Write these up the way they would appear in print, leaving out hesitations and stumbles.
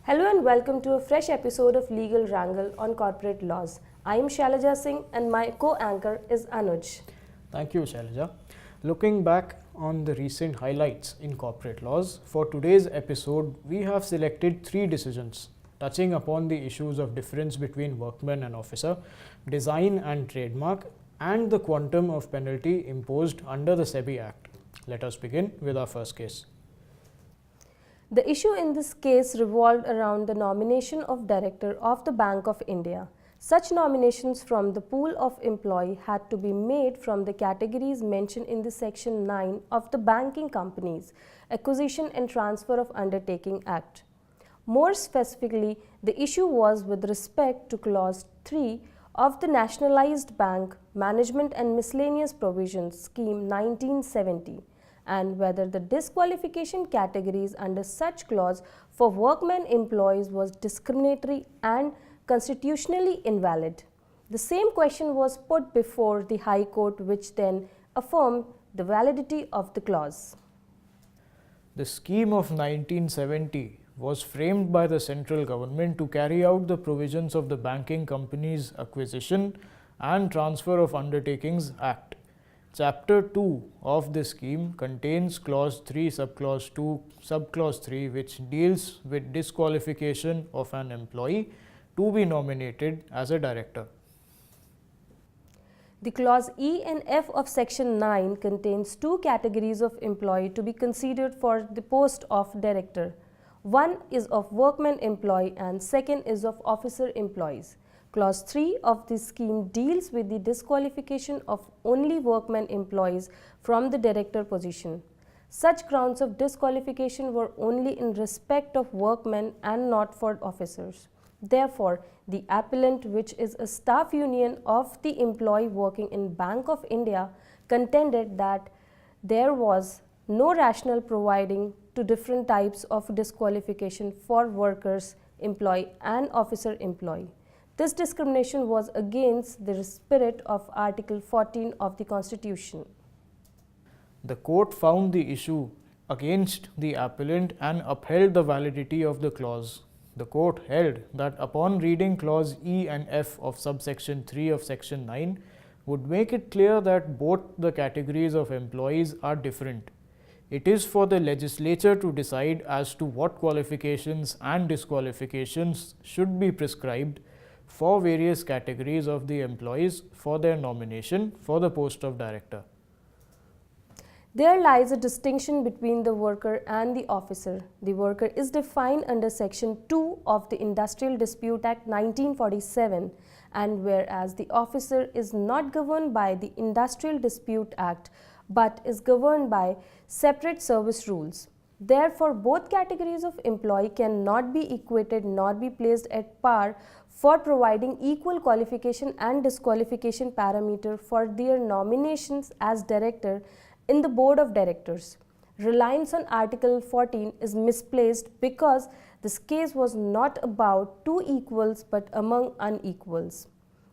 Hello and welcome to a fresh episode of Legal Wrangle on corporate laws. I am Shailaja Singh and my co-anchor is Anuj. Thank you, Shailaja. Looking back on the recent highlights in corporate laws, for today's episode, we have selected 3 decisions touching upon the issues of difference between workman and officer, design and trademark, and the quantum of penalty imposed under the SEBI Act. Let us begin with our first case. The issue in this case revolved around the nomination of Director of the Bank of India. Such nominations from the pool of employee had to be made from the categories mentioned in the Section 9 of the Banking Companies Acquisition and Transfer of Undertaking Act. More specifically, the issue was with respect to Clause 3 of the Nationalized Bank Management and Miscellaneous Provisions Scheme 1970. And whether the disqualification categories under such clause for workmen employees was discriminatory and constitutionally invalid. The same question was put before the High Court, which then affirmed the validity of the clause. The scheme of 1970 was framed by the central government to carry out the provisions of the Banking Companies Acquisition and Transfer of Undertakings Act. Chapter 2 of this scheme contains Clause 3, Subclause 2, Subclause 3, which deals with disqualification of an employee to be nominated as a director. The Clause E and F of Section 9 contains 2 categories of employee to be considered for the post of director. One is of workman employee and second is of officer employees. Clause 3 of this scheme deals with the disqualification of only workman employees from the director position. Such grounds of disqualification were only in respect of workmen and not for officers. Therefore, the appellant, which is a staff union of the employee working in Bank of India, contended that there was no rationale providing to different types of disqualification for workers employee and officer employee. This discrimination was against the spirit of Article 14 of the Constitution. The court found the issue against the appellant and upheld the validity of the clause. The court held that upon reading Clause E and F of subsection 3 of Section 9 would make it clear that both the categories of employees are different. It is for the legislature to decide as to what qualifications and disqualifications should be prescribed for various categories of the employees for their nomination for the post of director. There lies a distinction between the worker and the officer. The worker is defined under Section 2 of the Industrial Dispute Act 1947, and whereas the officer is not governed by the Industrial Dispute Act but is governed by separate service rules. Therefore, both categories of employee cannot be equated nor be placed at par for providing equal qualification and disqualification parameter for their nominations as director in the board of directors. Reliance on Article 14 is misplaced because this case was not about 2 equals but among unequals.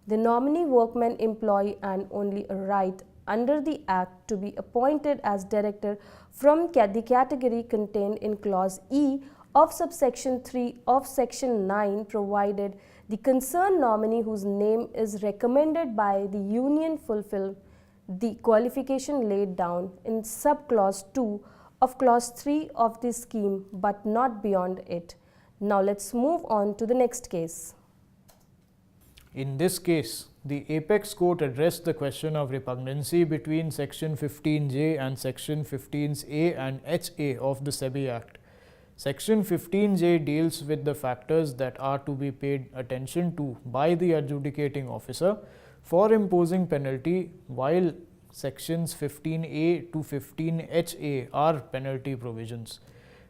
The nominee workman employee and only a right under the Act to be appointed as director from the category contained in Clause E of subsection 3 of Section 9, provided the concerned nominee whose name is recommended by the union fulfill the qualification laid down in subclause 2 of Clause 3 of this scheme but not beyond it. Now let's move on to the next case. In this case, the Apex Court addressed the question of repugnancy between Section 15J and Section 15A and HA of the SEBI Act. Section 15J deals with the factors that are to be paid attention to by the adjudicating officer for imposing penalty, while Sections 15A to 15HA are penalty provisions.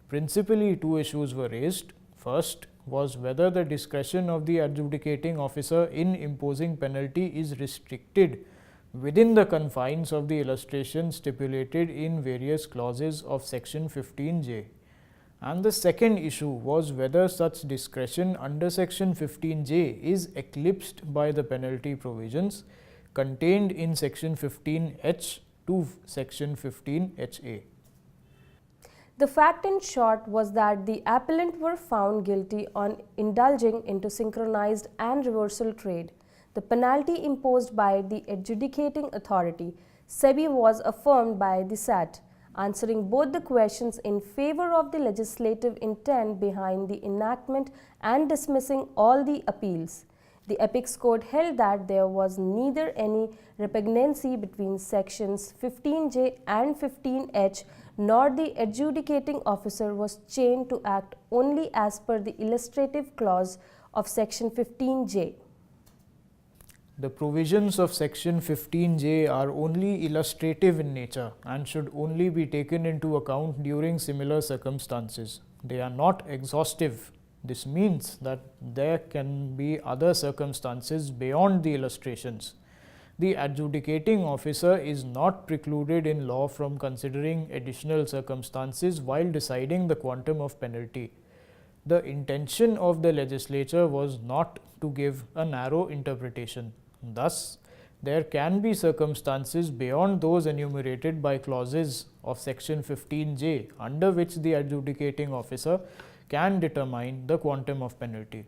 Principally, 2 issues were raised. First was whether the discretion of the adjudicating officer in imposing penalty is restricted within the confines of the illustration stipulated in various clauses of Section 15J. And the second issue was whether such discretion under Section 15J is eclipsed by the penalty provisions contained in Section 15H to Section 15HA. The fact in short was that the appellant were found guilty on indulging into synchronized and reversal trade. The penalty imposed by the adjudicating authority, SEBI, was affirmed by the SAT, answering both the questions in favor of the legislative intent behind the enactment and dismissing all the appeals. The Apex Court held that there was neither any repugnancy between sections 15J and 15H, nor the adjudicating officer was chained to act only as per the illustrative clause of section 15J. The provisions of section 15J are only illustrative in nature and should only be taken into account during similar circumstances. They are not exhaustive. This means that there can be other circumstances beyond the illustrations. The adjudicating officer is not precluded in law from considering additional circumstances while deciding the quantum of penalty. The intention of the legislature was not to give a narrow interpretation. Thus, there can be circumstances beyond those enumerated by clauses of section 15J under which the adjudicating officer can determine the quantum of penalty.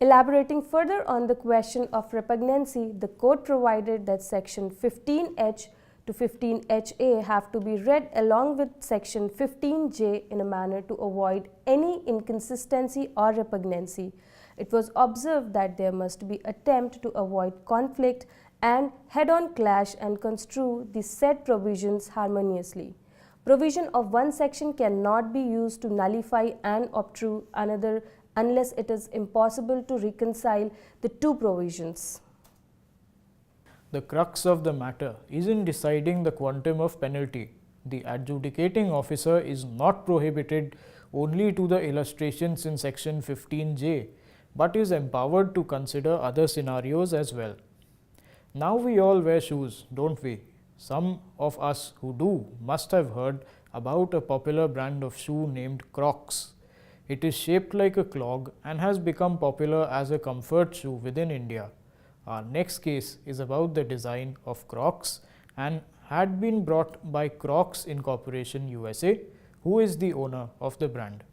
Elaborating further on the question of repugnancy, the court provided that section 15H to 15HA have to be read along with section 15J in a manner to avoid any inconsistency or repugnancy. It was observed that there must be attempt to avoid conflict and head-on clash and construe the said provisions harmoniously. Provision of one section cannot be used to nullify and obtrude another unless it is impossible to reconcile the two provisions. The crux of the matter is in deciding the quantum of penalty. The adjudicating officer is not prohibited only to the illustrations in section 15J, but is empowered to consider other scenarios as well. Now we all wear shoes, don't we? Some of us who do must have heard about a popular brand of shoe named CROCS. It is shaped like a clog and has become popular as a comfort shoe within India. Our next case is about the design of CROCS and had been brought by CROCS Incorporation USA, who is the owner of the brand.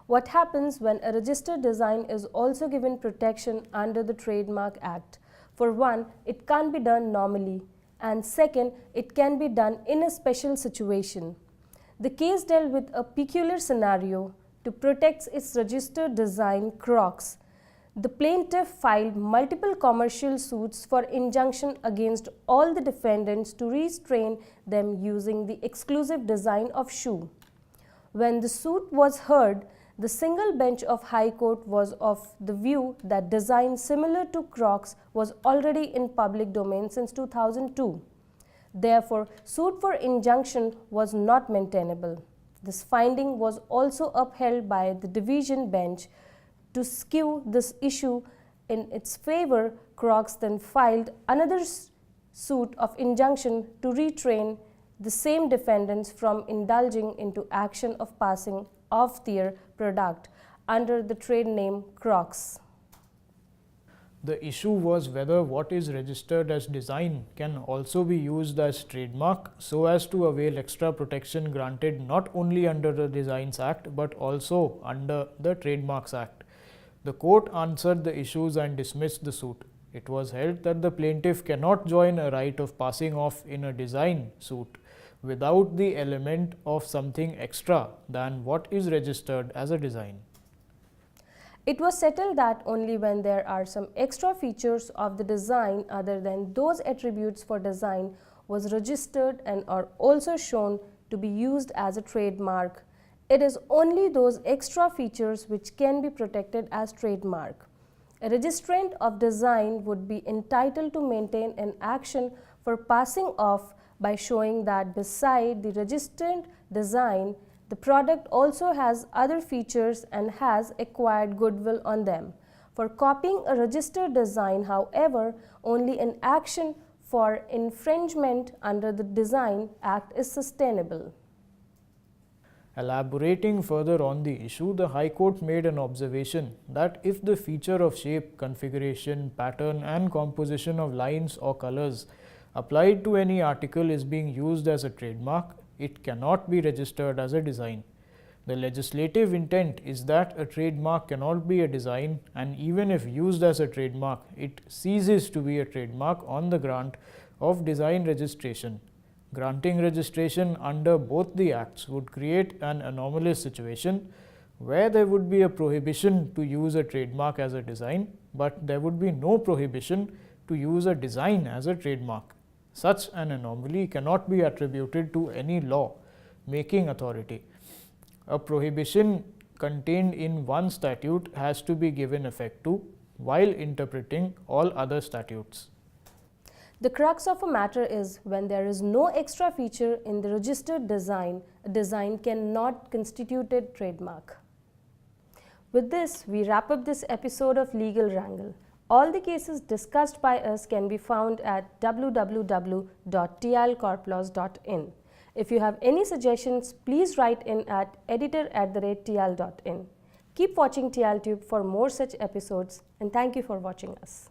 What happens when a registered design is also given protection under the Trademark Act? For one, it can't be done normally, and second, it can be done in a special situation. The case dealt with a peculiar scenario. To protect its registered design, CROCS, the plaintiff filed multiple commercial suits for injunction against all the defendants to restrain them using the exclusive design of shoe. When the suit was heard, the single bench of High Court was of the view that design similar to CROCS was already in public domain since 2002. Therefore, suit for injunction was not maintainable. This finding was also upheld by the division bench. To skew this issue in its favor, CROCS then filed another suit of injunction to restrain the same defendants from indulging into action of passing off their product under the trade name CROCS. The issue was whether what is registered as design can also be used as trademark so as to avail extra protection granted not only under the Designs Act but also under the Trademarks Act. The court answered the issues and dismissed the suit. It was held that the plaintiff cannot join a right of passing off in a design suit without the element of something extra than what is registered as a design. It was settled that only when there are some extra features of the design other than those attributes for design was registered and are also shown to be used as a trademark. It is only those extra features which can be protected as trademark. A registrant of design would be entitled to maintain an action for passing off by showing that beside the registrant design, the product also has other features and has acquired goodwill on them. For copying a registered design, however, only an action for infringement under the Design Act is sustainable. Elaborating further on the issue, the High Court made an observation that if the feature of shape, configuration, pattern and composition of lines or colors applied to any article is being used as a trademark, it cannot be registered as a design. The legislative intent is that a trademark cannot be a design, and even if used as a trademark, it ceases to be a trademark on the grant of design registration. Granting registration under both the acts would create an anomalous situation where there would be a prohibition to use a trademark as a design, but there would be no prohibition to use a design as a trademark. Such an anomaly cannot be attributed to any law making authority. A prohibition contained in one statute has to be given effect to while interpreting all other statutes. The crux of a matter is when there is no extra feature in the registered design, a design cannot constitute a trademark. With this, we wrap up this episode of Legal Wrangle. All the cases discussed by us can be found at www.tiolcorplaws.in. If you have any suggestions, please write in at editor@tiol.in. Keep watching TIOL Tube for more such episodes, and thank you for watching us.